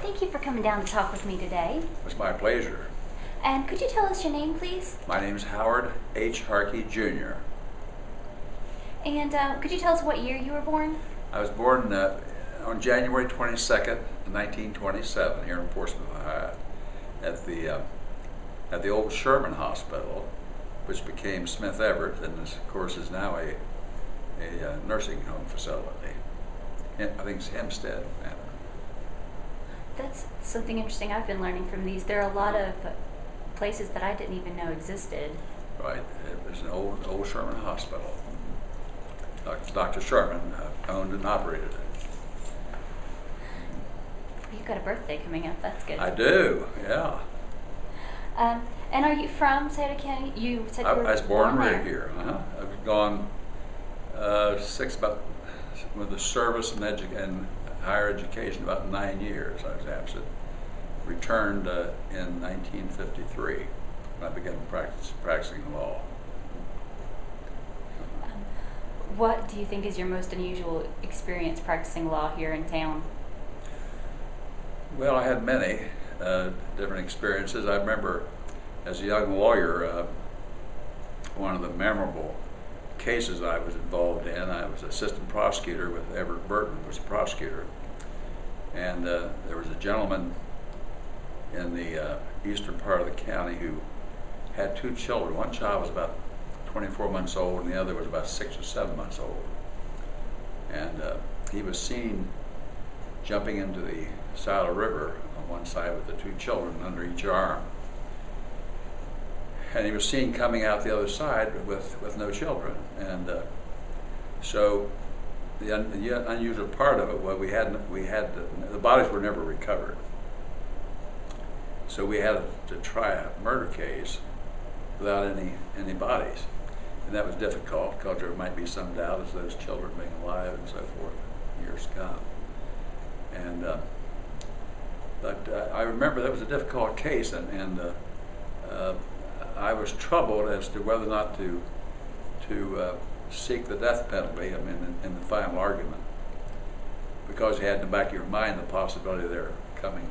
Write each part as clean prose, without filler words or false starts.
Thank you for coming down to talk with me today. It's my pleasure. And could you tell us your name, please? My name is Howard H. Harcha Jr. And could you tell us what year you were born? I was born on January 22nd, 1927, here in Portsmouth, Ohio, at the old Sherman Hospital, which became Smith Everett, and of course is now a nursing home facility. I think it's Hempstead. That's something interesting I've been learning from these. There are a lot of places that I didn't even know existed. Right, it was an old Sherman Hospital. Dr. Sherman owned and operated it. You've got a birthday coming up. That's good. I do, yeah. And are you from Sauter County? You said you were I was born there. right here. I've gone with the service and higher education about 9 years. I was absent. Returned in 1953 when I began practicing law. What do you think is your most unusual experience practicing law here in town? Well, I had many different experiences. I remember as a young lawyer, one of the memorable cases I was involved in, I was assistant prosecutor with Everett Burton, who was a prosecutor. And there was a gentleman in the eastern part of the county who had two children. One child was about 24 months old and the other was about 6 or 7 months old. And he was seen jumping into the Sauter River on one side with the two children under each arm. And he was seen coming out the other side with no children. And so the unusual part of it was the bodies were never recovered. So we had to try a murder case without any bodies. And that was difficult because there might be some doubt as to those children being alive and so forth in years to come. And but I remember that was a difficult case, and I was troubled as to whether or not to seek the death penalty. I mean, in the final argument, because you had in the back of your mind the possibility of their coming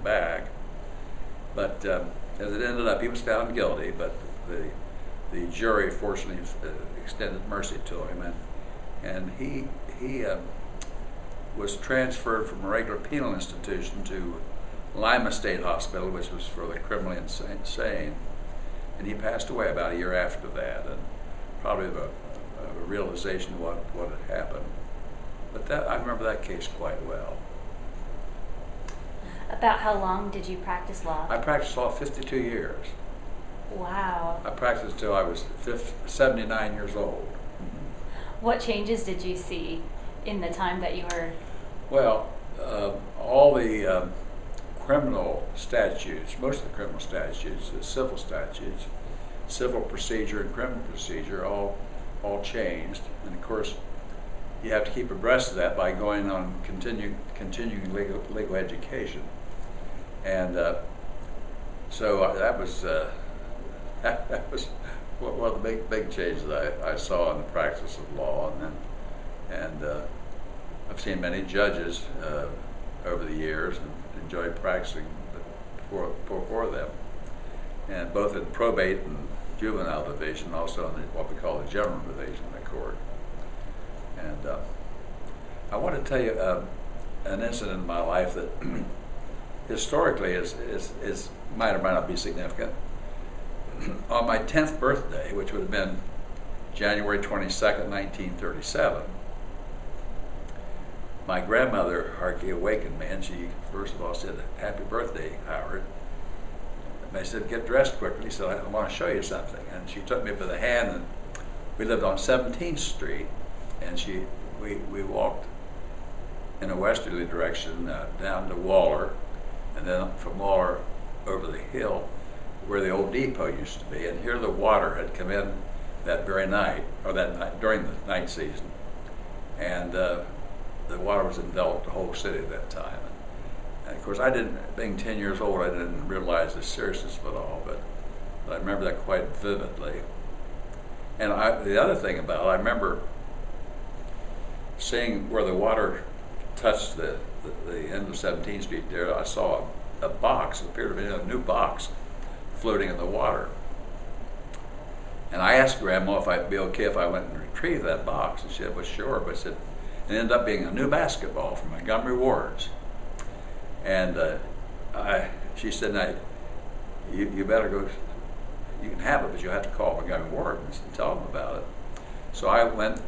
back. But as it ended up, he was found guilty, but the jury fortunately extended mercy to him, and he was transferred from a regular penal institution to Lima State Hospital, which was for the criminally insane, and he passed away about a year after that, and probably a realization of what had happened. But I remember that case quite well. About how long did you practice law? I practiced law 52 years. Wow. I practiced until I was 79 years old. What changes did you see in the time that you were? Well, all the criminal statutes, most of the criminal statutes, the civil statutes, civil procedure and criminal procedure, all changed. And of course, you have to keep abreast of that by going on continuing legal education. And so that was that was one of the big changes I saw in the practice of law. And I've seen many judges over the years and enjoyed practicing for them, and both in probate and juvenile division, also in what we call the general division of the court. And I want to tell you an incident in my life that historically is might or might not be significant. On my 10th birthday, which would have been January 22nd, 1937, my grandmother Harcha awakened me, and she first of all said, "Happy birthday, Howard." And I said, "Get dressed quickly." She said, "I want to show you something." And she took me by the hand, and we lived on 17th Street, and we walked in a westerly direction down to Waller, and then from Waller over the hill where the old depot used to be. And here the water had come in that very night, or that night during the night season, and the water was enveloped the whole city at that time. And of course, being 10 years old, I didn't realize the seriousness of it all, but I remember that quite vividly. And the other thing about it, I remember seeing where the water touched the the end of 17th Street there, I saw a box, it appeared to be a new box, floating in the water. And I asked Grandma if I'd be okay if I went and retrieved that box. And she said, well, sure. But I said, it ended up being a new basketball from Montgomery Ward's. And she said, now, you better go, you can have it, but you have to call Montgomery Ward and tell them about it. So I went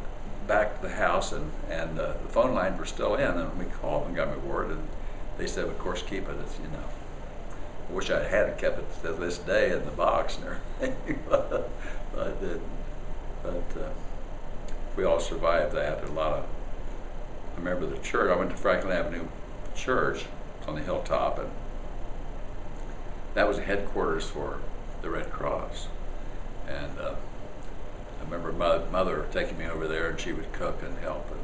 back to the house, and the phone lines were still in, and we called Montgomery Ward, and they said, of course, keep it. It's, you know, I wish I had kept it to this day in the box and everything, but I didn't. But we all survived that. A lot of, I remember the church. I went to Franklin Avenue Church on the hilltop, and that was the headquarters for the Red Cross. And I remember mother taking me over there, and she would cook and help and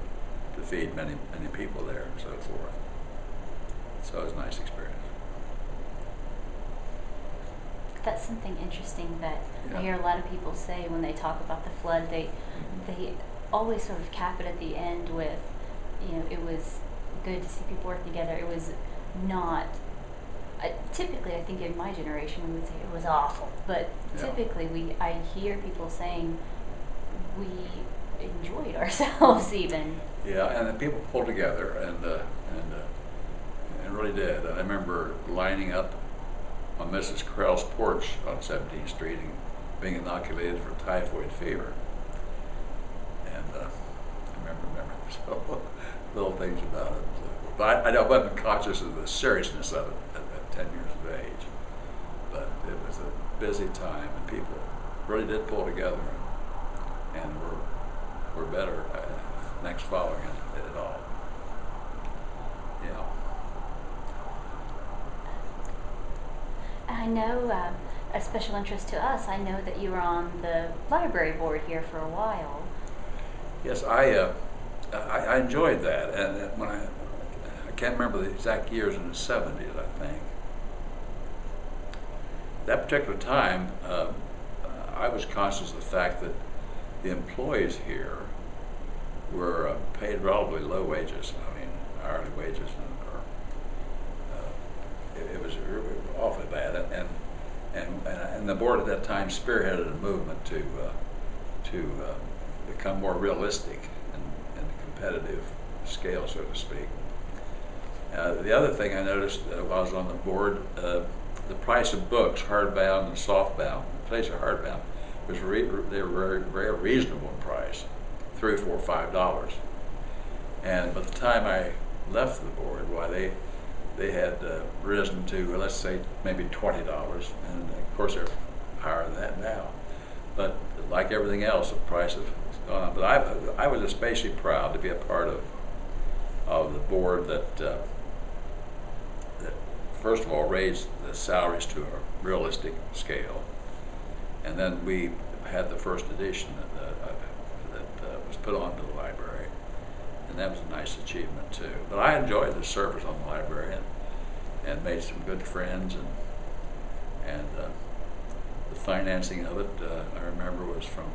to feed many people there and so forth. So it was a nice experience. That's something interesting that Yeah. I hear a lot of people say when they talk about the flood. They always sort of cap it at the end with, you know, it was good to see people work together. It was not. Typically, I think in my generation we would say it was awful, but Yeah. typically I hear people saying we enjoyed ourselves even. Yeah, and the people pulled together and really did. And I remember lining up on Mrs. Carell's porch on 17th Street and being inoculated for typhoid fever. And I remember so little things about it. But I wasn't conscious of the seriousness of it at 10 years of age. But it was a busy time, and people really did pull together, and were better next following it all. Yeah. I know a special interest to us. I know that you were on the library board here for a while. Yes, I enjoyed that, and when I can't remember the exact years, in the 70s, I think. That particular time, I was conscious of the fact that the employees here were paid relatively low wages. I mean, hourly wages, it was awfully bad, and the board at that time spearheaded a movement to become more realistic in the competitive scale, so to speak. The other thing I noticed while I was on the board, the price of books, hardbound and softbound, in place of hardbound, was they were very reasonable in price, $3, $4, $5. And by the time I left the board, why they had risen to, let's say, maybe $20, and of course they're higher than that now. But like everything else, the price has gone up. But I was especially proud to be a part of the board that first of all raised the salaries to a realistic scale, and then we had the first edition that was put onto the library, and that was a nice achievement too. But I enjoyed the service on the library and made some good friends, and the financing of it, I remember, was from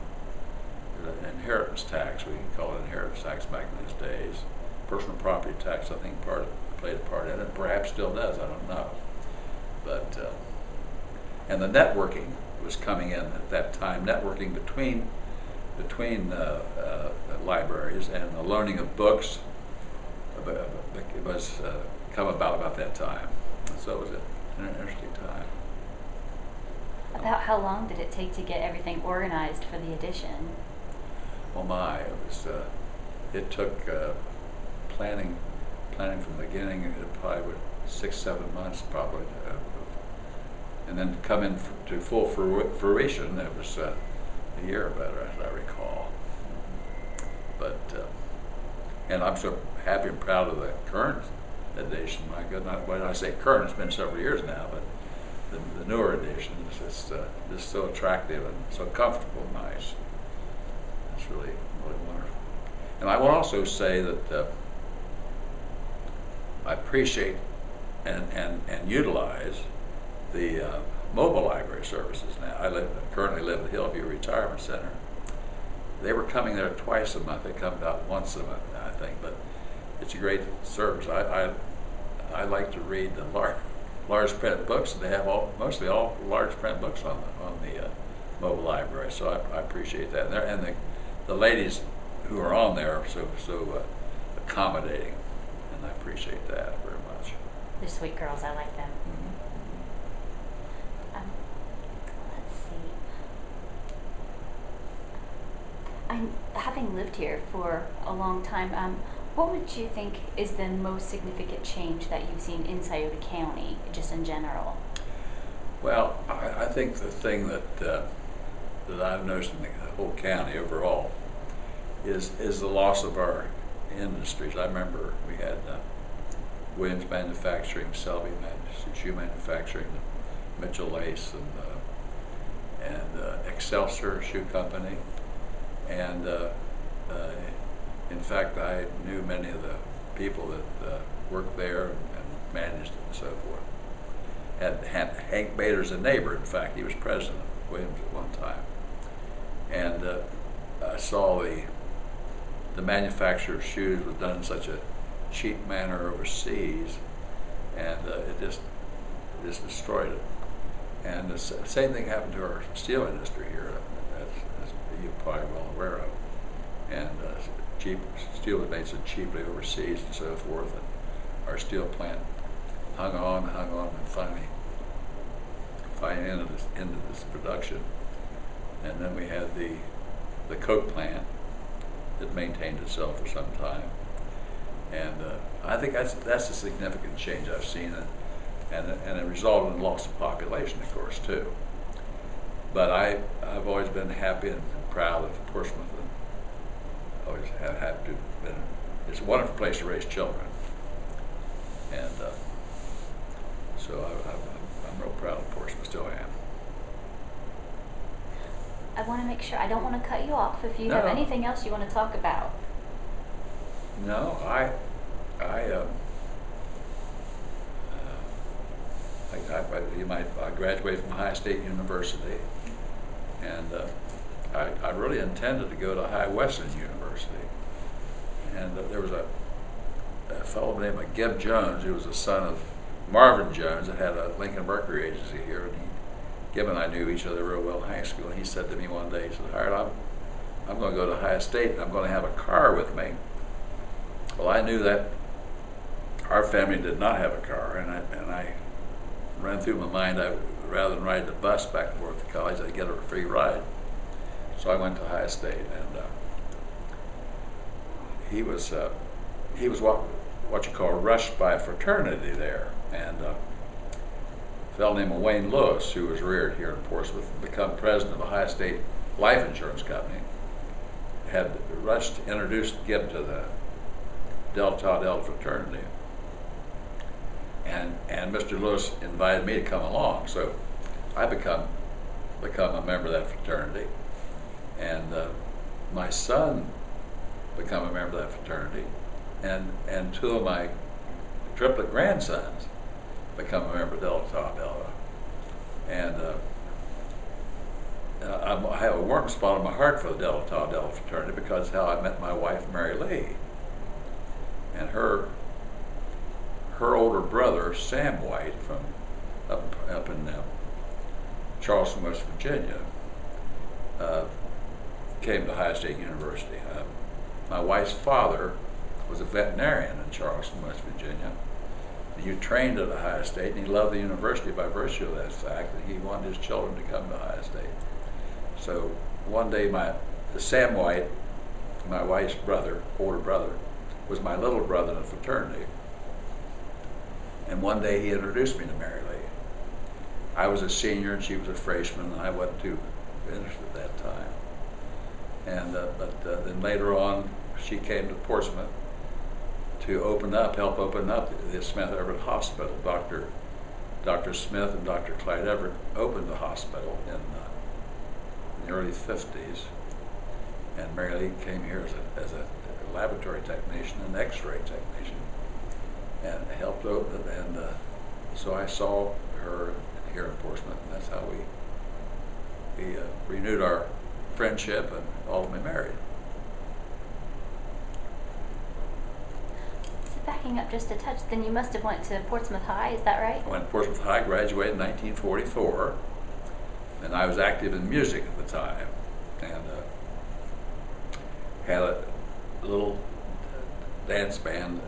the inheritance tax. We call it inheritance tax back in those days. Personal property tax, I think, played a part in it, perhaps still does, I don't know. But and the networking was coming in at that time, networking between libraries, and the loaning of books was come about that time. So it was an interesting time. About how long did it take to get everything organized for the edition? Oh my, it took planning from the beginning. It probably would 6-7 months probably, and then to come in to full fruition, it was a year or better, as I recall. But and I'm so happy and proud of the current edition. My goodness, when I say current, it's been several years now, but the newer edition is just so attractive and so comfortable and nice. It's really wonderful. And I will also say that I appreciate and utilize the mobile library services now. I currently live at Hillview Retirement Center. They were coming there twice a month. They come about once a month, I think, but it's a great service. I like to read the large print books, and they have mostly all large print books on the mobile library. So I appreciate that, and the ladies who are on there are so accommodating, and I appreciate that very much. They're sweet girls. I like them. Mm-hmm. Let's see. Having lived here for a long time, what would you think is the most significant change that you've seen in Scioto County, just in general? Well, I think the thing that I've noticed in the whole county overall is the loss of our industries. I remember we had Williams Manufacturing, Selby Shoe Manufacturing, Mitchell Lace, and Excelsior Shoe Company, and in fact, I knew many of the people that worked there and managed it and so forth. Had Hank Bader as a neighbor. In fact, he was president of Williams at one time, and I saw the manufacture of shoes was done in such a cheap manner overseas, and it just destroyed it. And the same thing happened to our steel industry here, as you're probably well aware of. And steel was made so cheaply overseas and so forth, and our steel plant hung on, and finally ended this production. And then we had the coke plant that maintained itself for some time. And I think that's a significant change I've seen, and it resulted in loss of population, of course, too. But I've always been happy and proud of Portsmouth, and always have to. It's a wonderful place to raise children, and so I'm real proud of Portsmouth. Still am. I want to make sure, I don't want to cut you off if you No. have anything else you want to talk about. No, I graduated from Ohio State University, and I really intended to go to Ohio Western University. And there was a fellow named Gib Jones, who was the son of Marvin Jones, that had a Lincoln Mercury agency here, and Gib and I knew each other real well in high school. And he said to me one day, he said, "Howard, I'm going to go to Ohio State, and I'm going to have a car with me." Well, I knew that our family did not have a car, and I ran through my mind, rather than ride the bus back and forth to college, I'd get a free ride. So I went to Ohio State, and he was what you call rushed by a fraternity there, and a fellow named Wayne Lewis, who was reared here in Portsmouth, become president of Ohio State Life Insurance Company, had rushed to introduce Gib to the Delta Tau Delta fraternity, and Mr. Lewis invited me to come along, so I become a member of that fraternity, and my son become a member of that fraternity, and two of my triplet grandsons become a member of Delta Tau Delta, and I have a warm spot in my heart for the Delta Tau Delta fraternity because it's how I met my wife, Mary Lee, and her older brother, Sam White, from up in Charleston, West Virginia, came to Ohio State University. My wife's father was a veterinarian in Charleston, West Virginia. He trained at Ohio State, and he loved the university by virtue of that fact, that he wanted his children to come to Ohio State. So one day, Sam White, my wife's brother, older brother, was my little brother in the fraternity. And one day he introduced me to Mary Lee. I was a senior and she was a freshman, and I wasn't too interested at that time. And but then later on, she came to Portsmouth to help open up the Smith Everett Hospital. Dr. Smith and Dr. Clyde Everett opened the hospital in the early 50s, and Mary Lee came here as a laboratory technician and X-ray technician, and helped open it. And so I saw her here in Portsmouth, and that's how we renewed our friendship and ultimately married. So back backing up just a touch, then you must have went to Portsmouth High, is that right? I went to Portsmouth High, graduated in 1944, and I was active in music at the time, and had a little dance band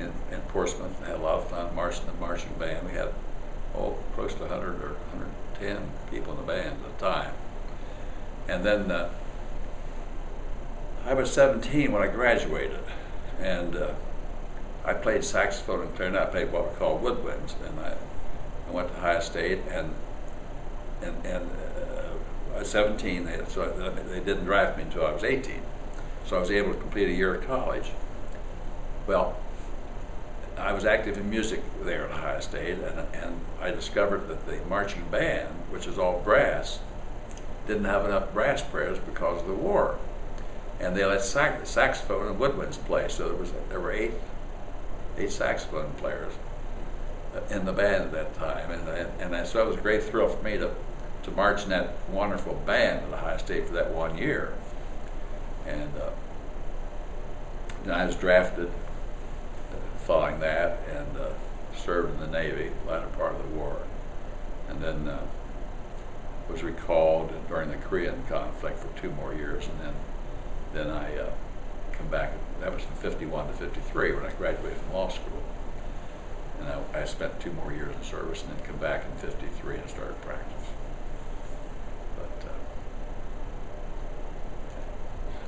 in Portsmouth. And had a lot of fun marching the marching band. We had close to 100 or 110 people in the band at the time. And then I was 17 when I graduated, and I played saxophone and clarinet. I played what we call woodwinds, and I went to Ohio State, and I was 17, so they didn't draft me until I was 18. So I was able to complete a year of college. Well, I was active in music there at Ohio State, and I discovered that the marching band, which is all brass, didn't have enough brass players because of the war. And they let saxophone and woodwinds play, so there were eight saxophone players in the band at that time, so it was a great thrill for me to march in that wonderful band at Ohio State for that 1 year. And then I was drafted following that, and served in the Navy, latter part of the war, and then was recalled during the Korean conflict for 2 more years, and then I come back. That was from 51 to 53 when I graduated from law school, and I spent 2 more years in service, and then come back in 53 and started practice. But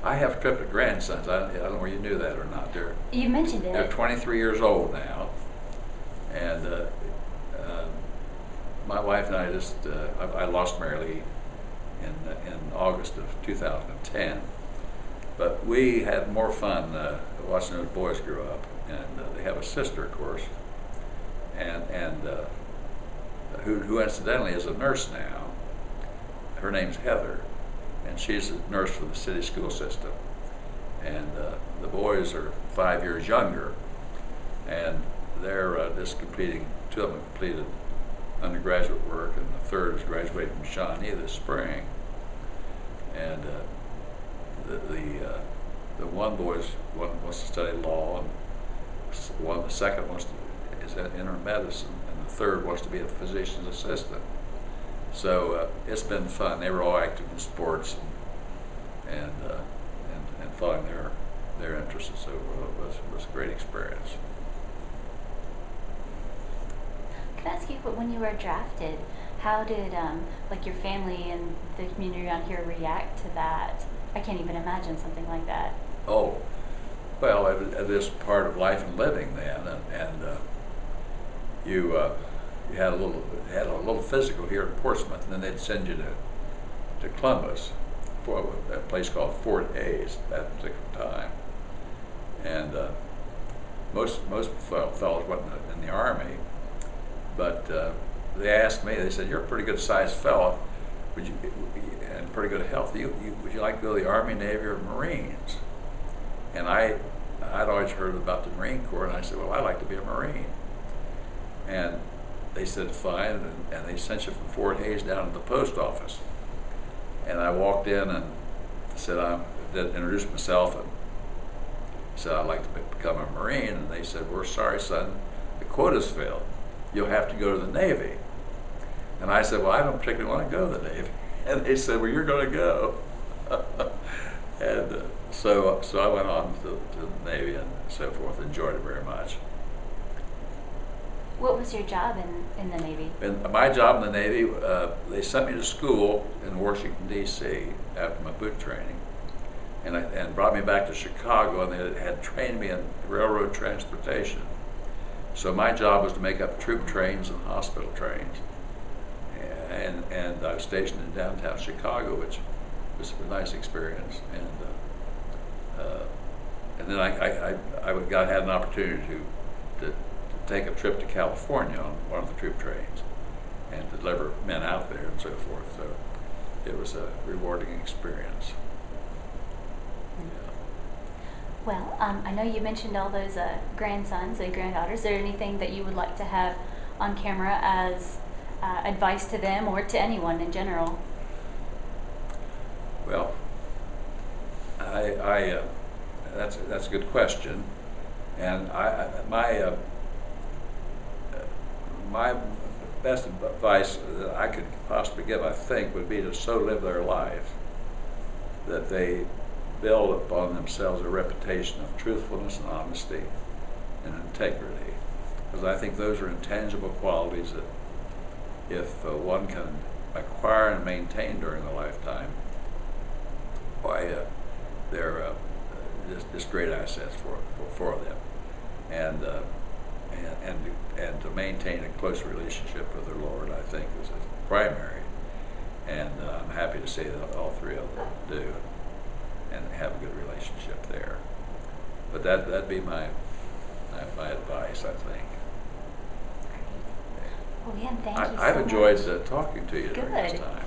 I have a couple of grandsons. I don't know whether you knew that or not. You mentioned it. They're 23 years old now, and my wife and I just I lost Mary Lee in August of 2010, but we had more fun watching those boys grow up, and they have a sister, of course, and who incidentally is a nurse now. Her name's Heather, and she's a nurse for the city school system. And the boys are 5 years younger, and they're just completing. 2 of them completed undergraduate work, and the third is graduating from Shawnee this spring. And the one wants to study law, and the second is enter medicine, and the third wants to be a physician's assistant. So it's been fun. They were all active in sports and following their interests. So it was a great experience. Can I ask you, when you were drafted, how did like your family and the community around here react to that? I can't even imagine something like that. Oh, well, it is part of life and living then, and you had a little physical here in Portsmouth, and then they'd send you to Columbus, for a place called Fort Hayes at that particular time. And most fellows went in the Army, but they asked me. They said, "You're a pretty good sized fellow, and pretty good health. Would you like to go to the Army, Navy, or Marines?" And I'd always heard about the Marine Corps, and I said, "Well, I'd like to be a Marine." And they said, "Fine," and they sent you from Fort Hayes down to the post office. And I walked in and said, introduced myself, and said, "I'd like to become a Marine." And they said, "We're sorry, son, the quota's filled. You'll have to go to the Navy." And I said, "Well, I don't particularly want to go to the Navy." And they said, "Well, you're going to go." And so I went on to the Navy and so forth. Enjoyed it very much. What was your job in the Navy? And my job in the Navy, they sent me to school in Washington, D.C. after my boot training, and brought me back to Chicago, and they had trained me in railroad transportation. So my job was to make up troop trains and hospital trains. And I was stationed in downtown Chicago, which was a nice experience. And then I had an opportunity to take a trip to California on one of the troop trains and deliver men out there and so forth. So it was a rewarding experience. Yeah. Well, I know you mentioned all those grandsons and granddaughters. Is there anything that you would like to have on camera as advice to them or to anyone in general? Well, that's a good question. And my best advice that I could possibly give, I think, would be to so live their life that they build upon themselves a reputation of truthfulness and honesty and integrity. Because I think those are intangible qualities that if one can acquire and maintain during a lifetime, why they're just great assets for them. And to maintain a close relationship with their Lord, I think, is primary. And I'm happy to say that all three of them do, and have a good relationship there. But that'd be my advice, I think. Well, Ian, thank you so I've enjoyed much. talking to you during this Good. time.